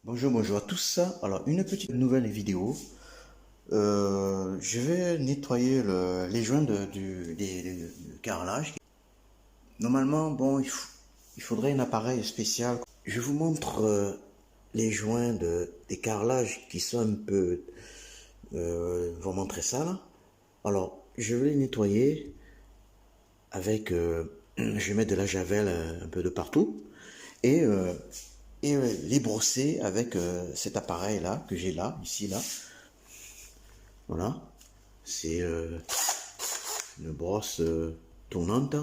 Bonjour à tous. Alors, une petite nouvelle vidéo. Je vais nettoyer les joints du carrelage. Normalement, bon, il faudrait un appareil spécial. Je vous montre les joints des carrelages qui sont un peu... vous montrer ça là. Alors, je vais les nettoyer avec... je vais mettre de la javel un peu de partout. Et, euh, et les brosser avec cet appareil là que j'ai là, ici là. Voilà, c'est une brosse tournante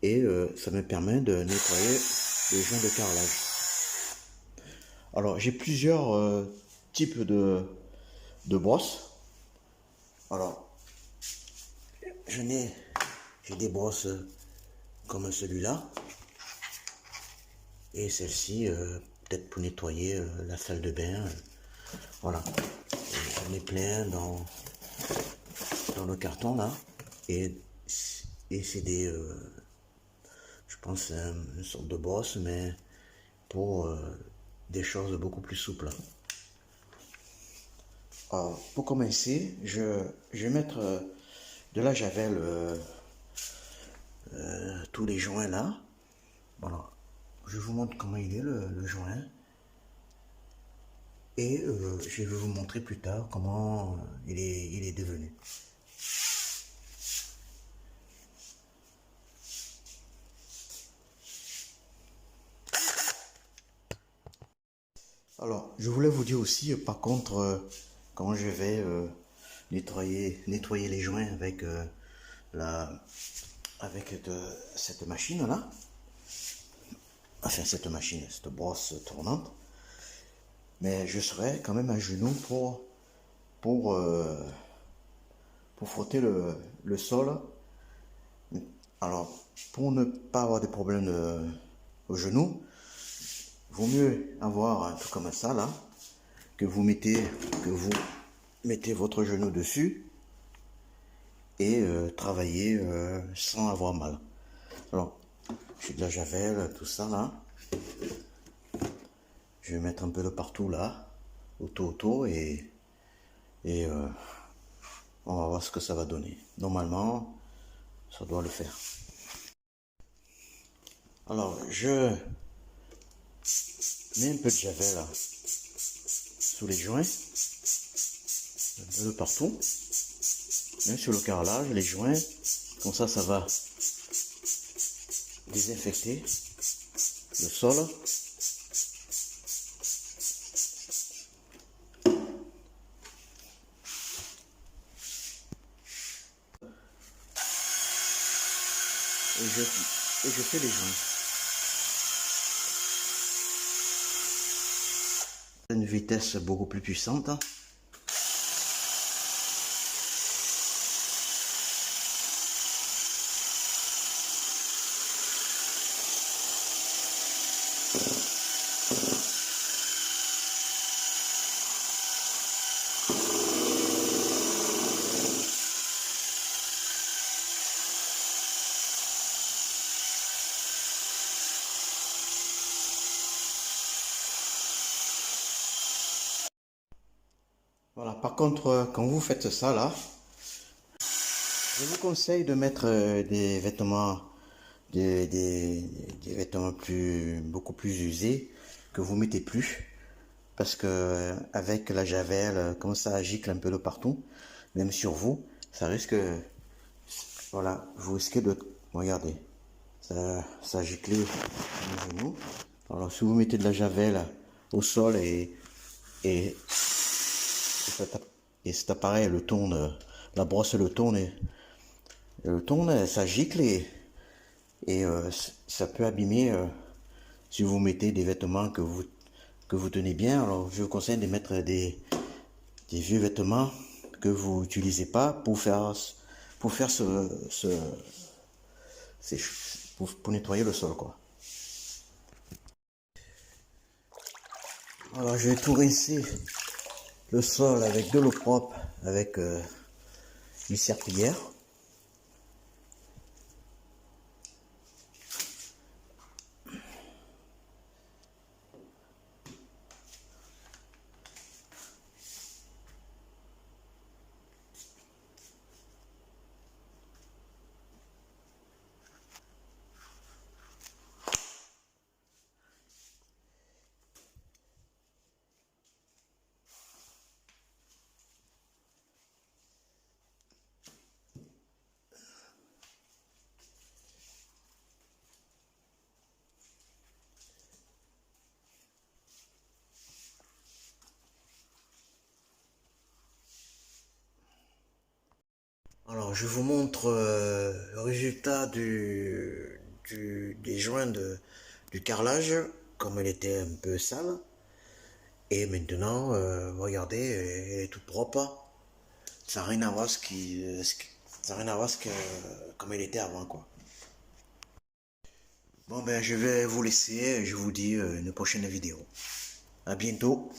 et ça me permet de nettoyer les joints de carrelage. Alors j'ai plusieurs types de brosses. Alors j'ai des brosses comme celui-là et celle-ci peut-être pour nettoyer la salle de bain. Voilà, j'en ai plein dans le carton là et, et c'est des je pense que c'est une sorte de brosse, mais pour des choses beaucoup plus souples. Alors, pour commencer, je vais mettre de la javel tous les joints là. Voilà. Je vous montre comment il est le joint. Et je vais vous montrer plus tard comment il est devenu. Alors, je voulais vous dire aussi, par contre, quand je vais nettoyer les joints avec, la, cette machine-là, enfin cette brosse tournante, mais je serai quand même à genoux pour, euh, pour frotter le sol. Alors, pour ne pas avoir de problème au genou, vaut mieux avoir un truc comme ça là, que vous mettez votre genou dessus et travailler sans avoir mal. Alors, j'ai de la javel, tout ça là. Je vais mettre un peu de partout là, autour et on va voir ce que ça va donner. Normalement, ça doit le faire. Alors, je mets un peu de javel là, sous les joints, un peu de partout, même sur le carrelage, les joints, comme ça va désinfecter le sol. Et je fais les joints. À une vitesse beaucoup plus puissante. Voilà, par contre, quand vous faites ça là, je vous conseille de mettre des vêtements, des vêtements beaucoup plus usés que vous mettez plus. Parce que avec la javel, comme ça gicle un peu de partout, même sur vous, ça risque, voilà, vous risquez de, regardez, ça gicle au genou. Alors si vous mettez de la javel au sol et, et cet appareil le tourne, la brosse le tourne, ça gicle et ça peut abîmer si vous mettez des vêtements que vous tenez bien. Alors je vous conseille de mettre des vieux vêtements que vous n'utilisez pas pour faire ces- pour nettoyer le sol quoi. Alors je vais tout rincer le sol avec de l'eau propre avec une serpillière. Alors, je vous montre le résultat des joints du carrelage, comme elle était un peu sale. Et maintenant, regardez, elle est toute propre. Ça n'a rien à voir ça n'a rien à voir comme elle était avant, quoi. Bon, ben, je vais vous laisser. Je vous dis une prochaine vidéo. À bientôt.